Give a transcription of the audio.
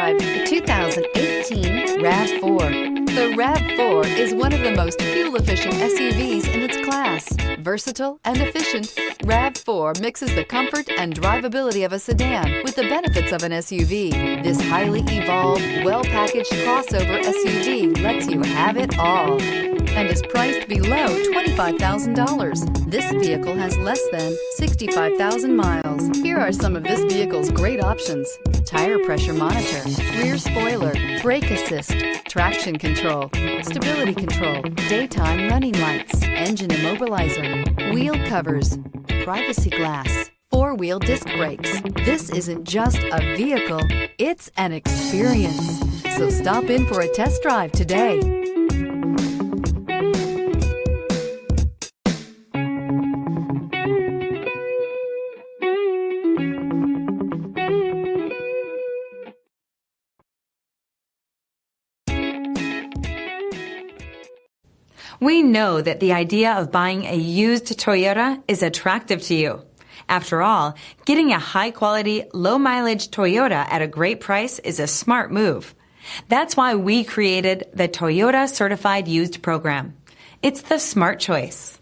drive the 2018 RAV4. The RAV4 is one of the most fuel-efficient SUVs in its class. Versatile and efficient, RAV4 mixes the comfort and drivability of a sedan with the benefits of an SUV. This highly evolved, well-packaged crossover SUV lets you have it all and is priced below $25,000. This vehicle has less than 65,000 miles. Here are some of this vehicle's great options: tire pressure monitor, rear spoiler, brake assist, traction control, stability control, daytime running lights, engine immobilizer, wheel covers, privacy glass, four-wheel disc brakes. This isn't just a vehicle, it's an experience. So stop in for a test drive today. We know that the idea of buying a used Toyota is attractive to you. After all, getting a high-quality, low-mileage Toyota at a great price is a smart move. That's why we created the Toyota Certified Used program. It's the smart choice.